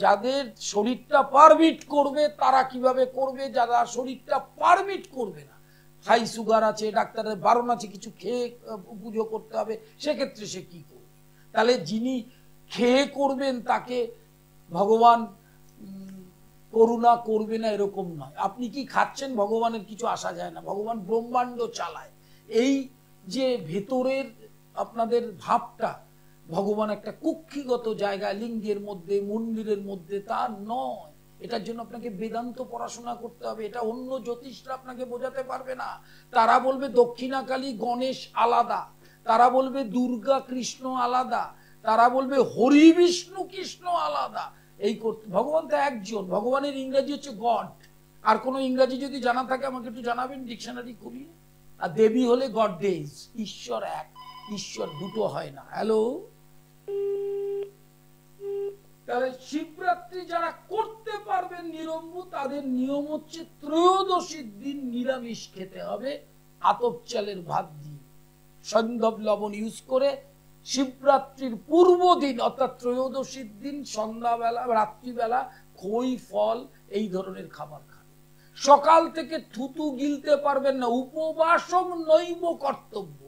A: যাদের শরীরটা পারমিট করবে তারা কিভাবে করবে, যারা শরীরটা পারমিট করবে না, হাই সুগার আছে, ডাক্তারের বারণ আছে কিছু খেয়ে পুজো করতে হবে, সেক্ষেত্রে সে কি করবে। তাহলে যিনি খেয়ে করবেন তাকে ভগবান করুণা করবে না এরকম নয়। আপনি কি খাচ্ছেন ভগবানের কিছু আসা যায় না, ভগবান ব্রহ্মাণ্ড চালায়। এই যে ভেতরের আপনাদের ভাবটা, ভগবান একটা কুক্ষিগত জায়গায় লিঙ্গের মধ্যে, মন্দিরের মধ্যে, তা নয়। এটার জন্য আপনাকে বেদান্ত পড়াশোনা করতে হবে, এটা অন্য জ্যোতিষরা আপনাকে বোঝাতে পারবে না। তারা বলবে দক্ষিণাকালী গণেশ আলাদা, তারা বলবে দুর্গা কৃষ্ণ আলাদা, তারা বলবে হরি বিষ্ণু কৃষ্ণ আলাদা। এই করতে, ভগবান তো একজন, ভগবানের ইংরেজি হচ্ছে গড। আর কোনো ইংরেজি যদি জানা থাকে আমাকে একটু জানাবেন, ডিকশনারি খুলিয়ে। আর দেবী হলে গডেজ, ঈশ্বর এক, ঈশ্বর দুটো হয় না। হ্যালো, তাহলে শিবরাত্রি যারা করতে পারবেন নিরম্ব, তাদের নিয়ম হচ্ছে ত্রয়োদশীর দিন নিরামিষ খেতে হবে, আতপ চালের ভাত দিয়ে সৈন্ধব লবণ ইউজ করে। শিবরাত্রির পূর্ব দিন অর্থাৎ ত্রয়োদশীর দিন সন্ধ্যাবেলা, রাত্রিবেলা খই, ফল, এই ধরনের খাবার খান। সকাল থেকে থুতু গিলতে পারবেন না, উপবাসম নৈব কর্তব্য।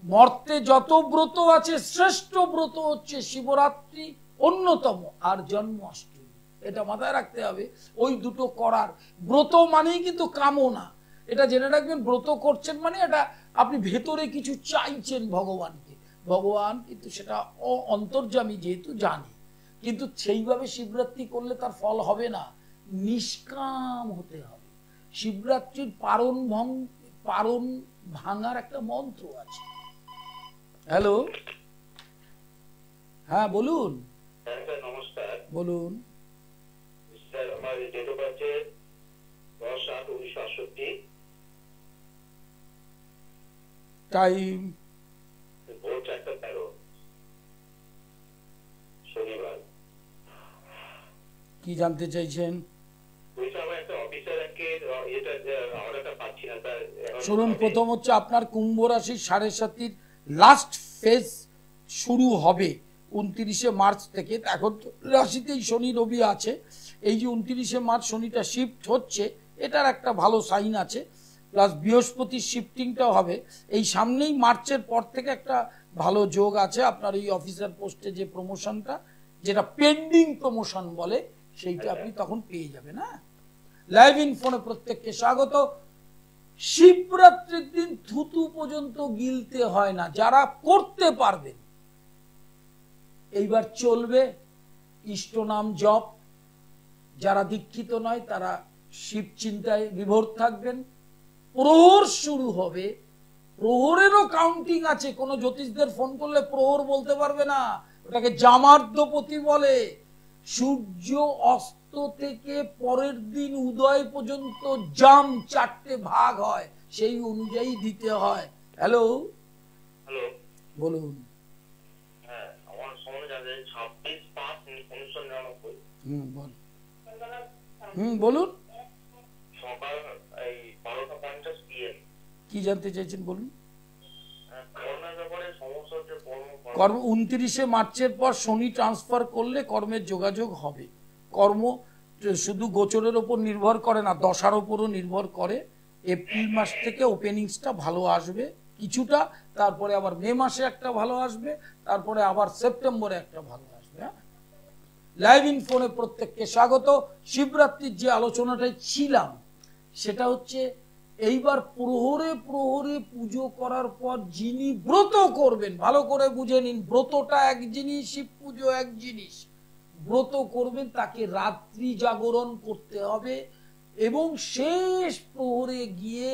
A: মর্তে যত ব্রত আছে শ্রেষ্ঠ ব্রত হচ্ছে শিবরাত্রি অন্যতম, আর জন্মাষ্টমী, এটা মাথায় রাখতে হবে। ওই দুটো করার, ব্রত মানেই কিন্তু কামনা, এটা জেনে রাখবেন। ব্রত করছেন মানে এটা আপনি ভেতরে কিছু চাইছেন ভগবানকে, ভগবান কিন্তু সেটা অন্তর্যামী যেহেতু জানে, কিন্তু সেইভাবে শিবরাত্রি করলে তার ফল হবে না, নিষ্কাম হতে হবে। শিবরাত্রির পারণ ভাঙার একটা মন্ত্র আছে। হ্যালো, হ্যাঁ বলুন।
B: নমস্কার,
A: বলুন।
B: স্যার আমার ডেট অফ বার্থ 10/8/1968,
A: টাইম
B: ভোর 4:13 শনিবার।
A: কি জানতে চাইছেন? শুনুন, প্রথম হচ্ছে আপনার কুম্ভ রাশির 7.5 লাস্ট ফেজ শুরু হবে 29শে মার্চ থেকে। এখন রাশিতেই শনি রবি আছে, এই যে 29শে মার্চ শনিটা শিফট হচ্ছে, এটার একটা ভালো সাইন আছে। প্লাস বৃহস্পতির শিফটিংটাও হবে এই সামনেই, মার্চের পর থেকে একটা ভালো যোগ আছে আপনার এই অফিসার পোস্টে যে প্রমোশনটা, যেটা পেন্ডিং প্রমোশন বলে, সেইটা আপনি তখন পেয়ে যাবেন। হ্যাঁ, লাইভ ইন ফোনে প্রত্যেককে স্বাগত। শিবরাত্রির দিন থুতু পর্যন্ত গিলতে হয় না, যারা করতে পারবেন এইবার চলবে ইষ্ট নাম জপ। যারা দীক্ষিত নয় তারা শিব চিন্তায় বিভোর থাকবেন। প্রহর শুরু হবে, প্রহরেরও কাউন্টিং আছে। কোন জ্যোতিষদের ফোন করলে প্রহর বলতে পারবে না, ওটাকে জামার্ধপতি বলে। সূর্য অস্ত থেকে পরের দিন উদয় পর্যন্ত জাম 4টে ভাগ হয়, সেই অনুযায়ী দিতে হয়। হ্যালো
B: হ্যালো,
A: বলুন।
B: হ্যাঁ, আমার সময় জানতে 26/5/1999।
A: বলুন,
B: সকাল এই 12:50 PM।
A: কি জানতে চাইছেন বলুন।
B: কর্মের ব্যাপারে সমস্যা হচ্ছে,
A: কর্ম 29শে মার্চের পর শনি ট্রান্সফার করলে কর্মের যোগাযোগ হবে। কর্ম শুধু গোচরের ওপর নির্ভর করে না, দশার ওপরও নির্ভর করে। এপ্রিল মাস থেকে ওপেনিংসটা ভালো আসবে কিছুটা, তারপরে আবার মে মাসে একটা ভালো আসবে, তারপরে আবার সেপ্টেম্বরে একটা ভালো আসবে। লাইভ ইন ফোনে প্রত্যেককে স্বাগত। শিবরাত্রির যে আলোচনাটাই ছিলাম সেটা হচ্ছে, এইবার প্রহরে প্রহরে পুজো করার পর যিনি ব্রত করবেন, ভালো করে বুঝে নিন, ব্রতটা এক জিনিস, শিব পুজো এক জিনিস। ব্রত করবেন তাকে রাত্রি জাগরণ করতে হবে, এবং শেষ প্রহরে গিয়ে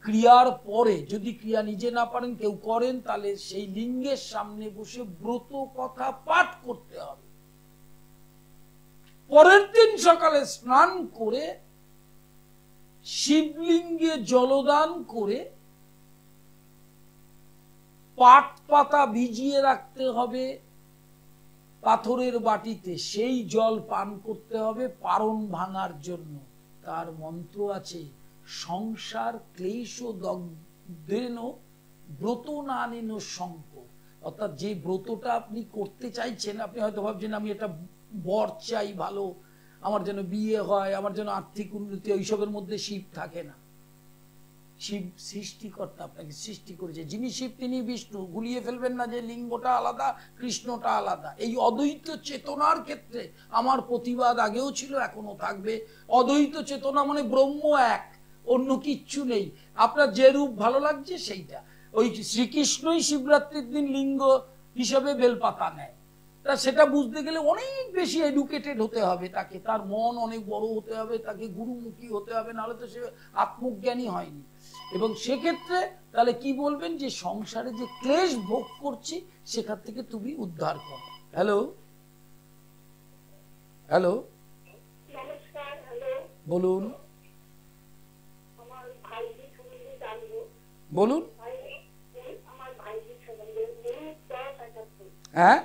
A: ক্রিয়ার পরে, যদি ক্রিয়া নিজে না পারেন কেউ করেন, তাহলে সেই লিঙ্গের সামনে বসে ব্রত কথা পাঠ করতে হবে। পরের দিন সকালে স্নান করে শিবলিঙ্গে জলদান করে পাট পাতা ভিজিয়ে রাখতে হবে পাথরের বাটিতে, সেই জল পান করতে হবে পারণ ভাঙার জন্য। তার মন্ত্র আছে, সংসার ক্লেশ দগ্ধেন ব্রত না নেন শঙ্ক। অর্থাৎ যে ব্রতটা আপনি করতে চাইছেন, আপনি হয়তো ভাবছেন আমি এটা বর চাই ভালো, আমার যেন বিয়ে হয়, আমার যেন আর্থিক উন্নতি, ওইসবের মধ্যে শিব থাকে না। শিব সৃষ্টিকর্তা, আপনাকে সৃষ্টি করেছে। যিনি শিব তিনি বিষ্ণু। গুলিয়ে ফেলবেন না যে লিঙ্গটা আলাদা, কৃষ্ণটা আলাদা। এই অদ্বৈত চেতনার ক্ষেত্রে আমার প্রতিবাদ আগেও ছিল, এখনো থাকবে। অদ্বৈত চেতনা মানে ব্রহ্ম এক, অন্য কিচ্ছু নেই। আপনার যে রূপ ভালো লাগছে সেইটা। ওই শ্রীকৃষ্ণই শিবরাত্রির দিন লিঙ্গ হিসেবে বেলপাতা নেয়। তা সেটা বুঝতে গেলে অনেক বেশি এডুকেটেড হতে হবে তাকে, তার মন অনেক বড় হতে হবে, তাকে গুরুমুখী হতে হবে, নাহলে তো সে আত্মজ্ঞানী হয়নি। এবং সেক্ষেত্রে তাহলে কি বলবেন, যে সংসারে যে ক্লেশ ভোগ করছি সেখান থেকে তুমি উদ্ধার করো। হ্যালো হ্যালো,
C: নমস্কার। হ্যালো,
A: বলুন
C: আমার ভাইজি সম্বন্ধে জানবো।
A: বলুন।
C: আমার ভাইজি সম্বন্ধে 1971।
A: হ্যাঁ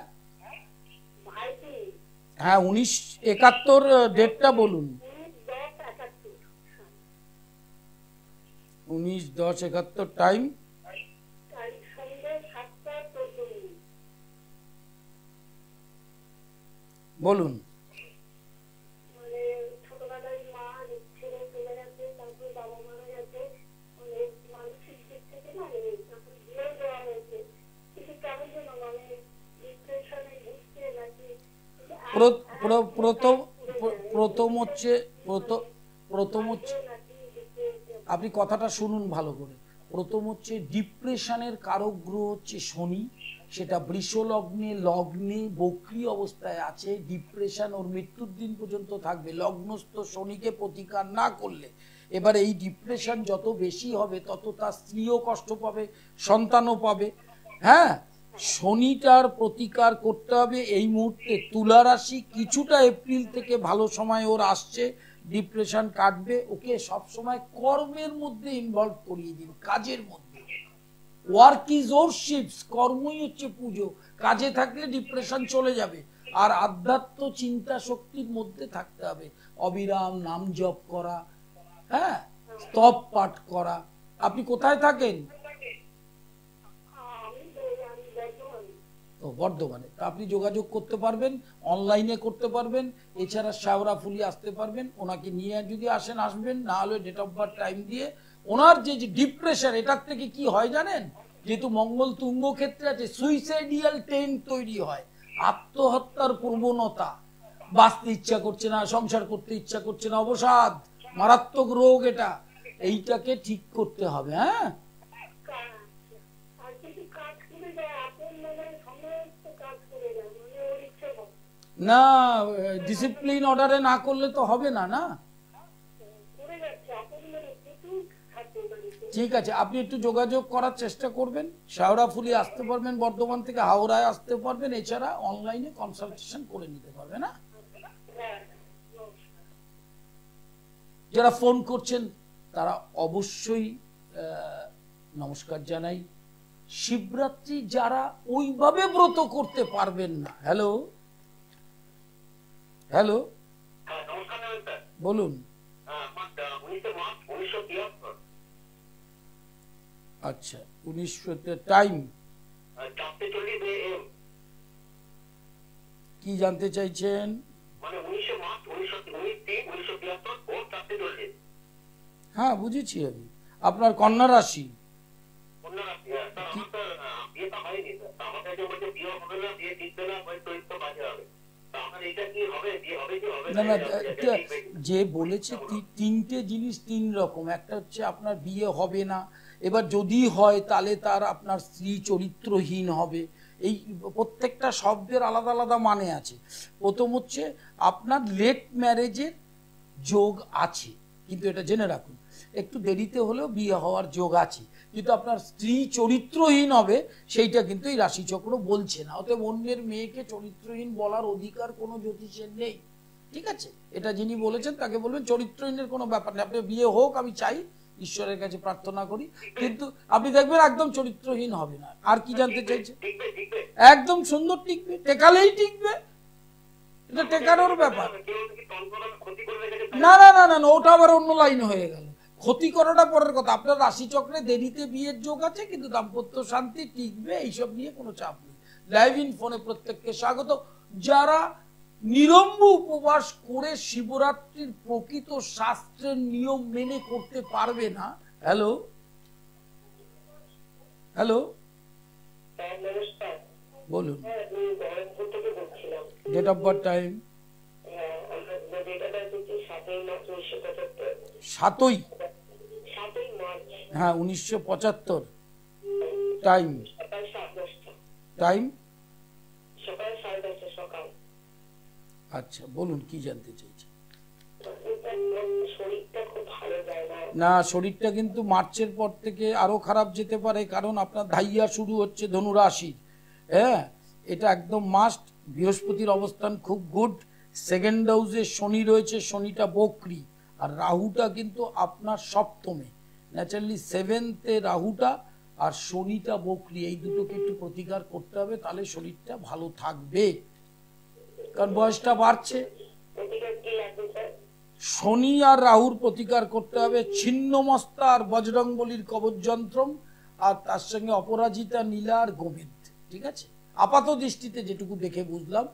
C: ভাইজি,
A: হ্যাঁ 1971 ডেটটা বলুন।
C: 19/10/71।
A: 19/10/71 টাইম
C: সন্ধ্যে 7:14।
A: বলুন।
C: মানে ছোটবেলায় মা ছেড়ে চলে গেছে, তারপরে বাবা মারা গেছে, মানে মানসিক দিক থেকে না তখন বিয়ে দেওয়া হয়েছে, কিন্তু কেমন যেন মানে ডিপ্রেশনে ঘুরছে নাকি।
A: প্রথম হচ্ছে আপনি কথাটা শুনুন ভালো করে। প্রথম হচ্ছে ডিপ্রেশনের কারক গ্রহ হচ্ছে শনি, সেটা বৃষ লগ্নে বক্রী অবস্থায় আছে। ডিপ্রেশন ওর মৃত্যুর দিন পর্যন্ত থাকবে লগ্নস্থ শনিকে প্রতিকার না করলে। এবার এই ডিপ্রেশন যত বেশি হবে তত তার স্ত্রীও কষ্ট পাবে, সন্তানও পাবে। হ্যাঁ, শনিটার প্রতিকার করতে হবে এই মুহূর্তে। তুলা রাশি কিছুটা এপ্রিল থেকে ভালো সময় ওর আসছে, ডিপ্রেশন কাটবে। ওকে সব সময় কর্মের মধ্যে ইনভলভ করিয়ে দিন, কাজের মধ্যে। ওয়ার্ক ইজ ওরশিপস, কর্মই হচ্ছে পুজো। কাজে থাকলে ডিপ্রেশন চলে যাবে। আর আধ্যাত্ম চিন্তা শক্তির মধ্যে থাকতে হবে, অবিরাম নাম জপ করা, হ্যাঁ, স্তব পাঠ করা। আপনি কোথায় থাকেন? ও, বর্ধমানে। তা আপনি যোগাযোগ করতে পারবেন, অনলাইনে করতে পারবেন, এছাড়া শেওড়াফুলি আসতে পারবেন। ওনাকে নিয়ে যদি আসেন আসবেন, না হলে ডেট অফ বার্থ টাইম দিয়ে ওনার যে ডিপ্রেশন, এটার থেকে কি হয় জানেন? যেহেতু মঙ্গল তুঙ্গ ক্ষেত্রে আছে, সুইসাইডিয়াল টেন্ড তৈরি হয়, আত্মহত্যার প্রবণতা, বাঁচতে ইচ্ছা করছে না, সংসার করতে ইচ্ছা করছে না, অবসাদ, মারাত্মক রোগ এটা। এইটাকে ঠিক করতে হবে। হ্যাঁ, না ডিসিপ্লিন অর্ডারে না করলে তো হবে না। না ঠিক আছে, আপনি একটু যোগাযোগ করার চেষ্টা করবেন। শেওড়াফুলি আসতে পারবেন, বর্ধমান থেকে হাওড়ায় আসতে পারবেন, এছাড়া অনলাইনে কনসালটেশন করে নিতে পারবেন। না যারা ফোন করছেন তারা অবশ্যই নমস্কার জানাই। শিবরাত্রি যারা ওইভাবে ব্রত করতে পারবেন না, হ্যালো হ্যালো বলুন। আচ্ছা, 1900 টাইম কি জানতে চাইছেন? হ্যাঁ বুঝেছি আমি। আপনার কন্যা রাশি। না না, যে বলেছে তিনটে জিনিস তিন রকম। একটা হচ্ছে আপনার বিয়ে হবে না, এবার যদি হয় তাহলে তার আপনার স্ত্রী চরিত্রহীন হবে। এই প্রত্যেকটা শব্দের আলাদা আলাদা মানে আছে। প্রথম হচ্ছে আপনার লেট ম্যারেজের যোগ আছে, কিন্তু এটা জেনে রাখুন একটু দেরিতে হলেও বিয়ে হওয়ার যোগ আছে, কিন্তু আপনার স্ত্রী চরিত্রহীন হবে সেইটা কিন্তু এই রাশিচক্র বলছে না। অতএব অন্যের মেয়েকে চরিত্রহীন বলার অধিকার কোনো জ্যোতিষের নেই, ঠিক আছে? এটা যিনি বলেছেন তাকে বলবেন চরিত্রহীনের কোনো ব্যাপার নেই, আপনার বিয়ে হোক আমি চাই, ঈশ্বরের কাছে প্রার্থনা করি, কিন্তু আপনি দেখবেন একদম চরিত্রহীন হবে না। আর কি জানতে চাইছে? একদম সুন্দর টিকবে, টেকালেই টিকবে, এটা টেকানোর ব্যাপার। না না না না, ওটা আবার অন্য লাইন হয়ে গেল। ক্ষতি করাটা পরের কথা। আপনার রাশিচক্রে দেরিতে বিয়ের যোগ আছে, কিন্তু দাম্পত্য শান্তি টিকবে, এইসব নিয়ে কোনো চাপ নেই। লাইভ ইন ফোনে প্রত্যেককে স্বাগত। যারা নিরম্ব উপবাস করে শিবরাত্রির প্রকৃত শাস্ত্রের নিয়ম মেনে করতে পারবে না, হ্যালো হ্যালো বলুন। ডেট অফ বার্থ টাইম 7ই, হ্যাঁ 1975। টাইম টাইম আচ্ছা, বলুন কি জানতে চাইছেন? না, শরীরটা কিন্তু মার্চের পর থেকে আরো খারাপ যেতে পারে, কারণ আপনার ধাইয়া শুরু হচ্ছে ধনু রাশির। হ্যাঁ, এটা একদম মাস্ট। বৃহস্পতির অবস্থান খুব গুড, সেকেন্ড হাউসে শনি রয়েছে, শনিটা বকরি, আর রাহুটা কিন্তু আপনার সপ্তমে, ন্যাচারালি সেভেন্থে রাহুটা আর শনিটা বকরি, এই দুটোকে একটু প্রতিকার করতে হবে, তাহলে শরীরটা ভালো থাকবে, কারণ বয়সটা বাড়ছে। শনি আর রাহুর প্রতিকার করতে হবে, ছিন্নমস্তা আর বজরংবলীর কবচ যন্ত্রম, আর তার সঙ্গে অপরাজিতা, নীলা আর গোবিন্দ, ঠিক আছে? আপাত দৃষ্টিতে যেটুকু দেখে বুঝলাম,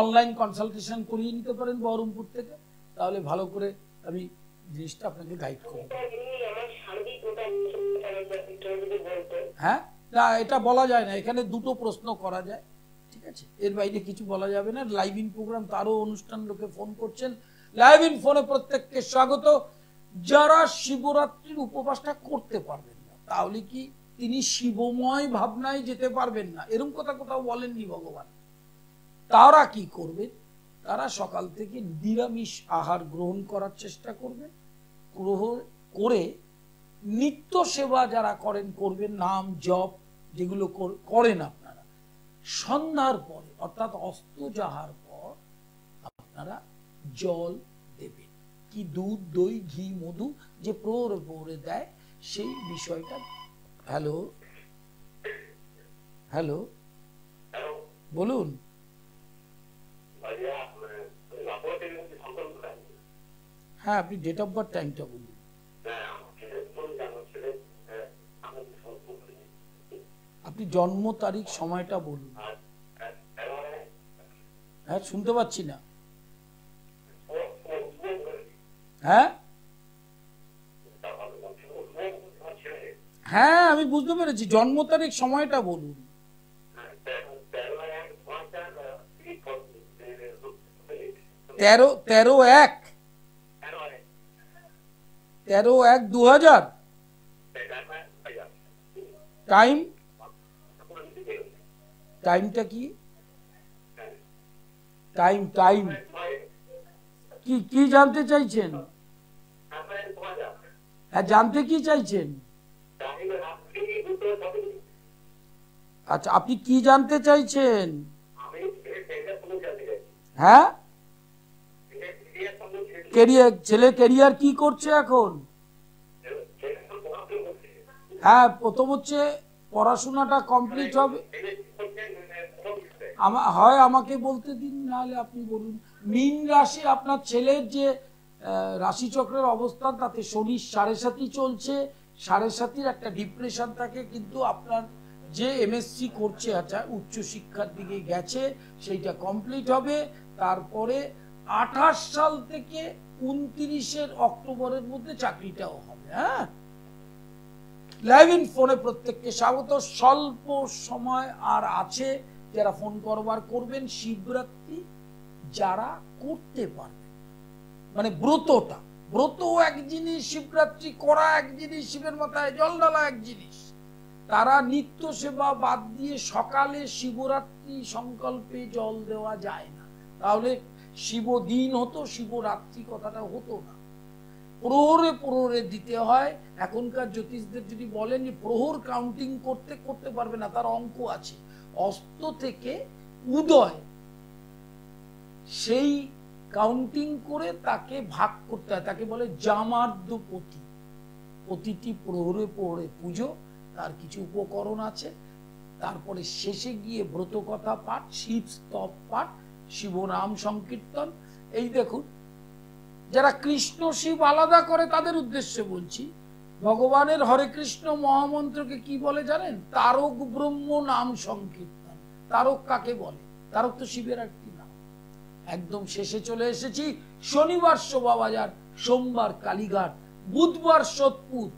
A: অনলাইন কনসালটেশন করিয়ে নিতে পারেন বহরমপুর থেকে, তাহলে ভালো করে আমি জিনিসটা আপনাকে গাইড করব। হ্যাঁ, না এটা বলা যায় না, এখানে দুটো প্রশ্ন করা যায়, ঠিক আছে? এর বাইরে কিছু বলা যাবে না। লাইভ ইন প্রোগ্রাম, তারও অনুষ্ঠান, লোকে ফোন করছেন। লাইভ ইন ফোনে প্রত্যেককে স্বাগত। যারা শিবরাত্রির উপবাসটা করতে পারবেন না, তাহলে কি তিনি শিবময় ভাবনায় যেতে পারবেন না, এরকম কথা কোথাও বলেননি ভগবান। তারা কি করবেন? তারা সকাল থেকে নিরামিষ আহার গ্রহণ করার চেষ্টা করবেন, গ্রহণ করে নিত্য সেবা যারা করেন করবেন, নাম জপ যেগুলো করেন আপনারা, সন্ধ্যার পরে অর্থাৎ অস্ত যাহার পর আপনারা জল দেবেন। কি দুধ, দই, ঘি, মধু যে প্রহরে প্রহরে দেয়, সেই বিষয়টা হ্যালো হ্যালো, বলুন। হ্যাঁ, আপনি ডেট অফ বার্থ টাইমটা বলুন। আপনি জন্ম তারিখ সময়টা বলুন। হ্যাঁ, শুনতে পাচ্ছি না। হ্যাঁ হ্যাঁ, আমি বুঝতে পেরেছি, জন্ম তারিখ সময়টা বলুন। 13/1/2000। টাইমটা কি? টাইম কি জানতে চাইছেন? হ্যাঁ, জানতে কি চাইছেন? আচ্ছা, আপনি কি জানতে চাইছেন? হ্যাঁ, ছেলে ক্যারিয়ার কি করছে এখন? হ্যাঁ, প্রথম হচ্ছে পড়াশোনাটা কমপ্লিট হবে। হয় আমাকে বলতে দিন, নাহলে আপনি বলুন। মীন রাশি, আপনার ছেলের যে রাশিচক্রের অবস্থান, তাতে শনি 7.5 চলছে। 7.5 একটা ডিপ্রেশন থাকে, কিন্তু আপনার যে এমএসসি করছে, আচ্ছা উচ্চ শিক্ষার দিকে গেছে, সেইটা কমপ্লিট হবে। তারপরে 28 সাল থেকে 29 অক্টোবরের মধ্যে চাকরিটাও হবে। হ্যাঁ, লাইভ ইন ফোনে প্রত্যেককে স্বাগত। স্বল্প সময় আর আছে, যারা ফোন করবার করবেন। শিবরাত্রি যারা করতে পারবেন, মানে ব্রত এক জিনিস, শিবরাত্রি করা এক জিনিস, শিবের মাথায় জল ঢালা এক জিনিস, তারা নিত্য সেবা বাদ দিয়ে সকালে শিবরাত্রি সংকল্পে জল দেওয়া যায় না। তাহলে শিবদিন হতো, শিবরাত্রি কথাটা হতো না। প্রহরে দিতে হয়। এখনকার জ্যোতিষদের যদি বলেন যে প্রহর কাউন্টিং করতে পারবে না, তার অঙ্ক আছে। অস্ত থেকে উদয়, সেই কাউন্টিং করে তাকে ভাগ করতে হয়, তাকে বলে জামার্দপতি। প্রতিটি প্রহরে পুজো, তার কিছু উপকরণ আছে। তারপরে শেষে গিয়ে ব্রতকথা পাঠ, শিব স্তব পাঠ, শিবনাম সংকীর্তন। এই দেখুন, যারা কৃষ্ণ শিব আলাদা করে তাদের উদ্দেশ্যে বলছি, ভগবানের হরে কৃষ্ণ মহামন্ত্রকে কি বলে জানেন? তারক ব্রহ্ম নাম সংকীর্তন। তারক কাকে বলে? তারক তো শিবের একটি নাম। একদম শেষে চলে এসেছি। শনিবার শোভাবাজার, সোমবার কালীঘাট, বুধবার সোদপুর,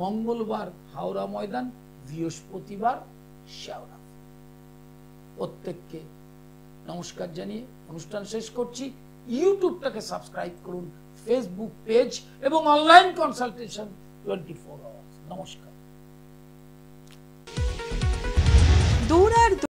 A: মঙ্গলবার হাওড়া ময়দান, বৃহস্পতিবার শেওড়া। প্রত্যেককে নমস্কার জানিয়ে অনুষ্ঠান শেষ করছি। ইউটিউবটাকে সাবস্ক্রাইব করুন, ফেসবুক পেজ এবং অনলাইন কনসালটেশন 24 আওয়ার্স। নমস্কার।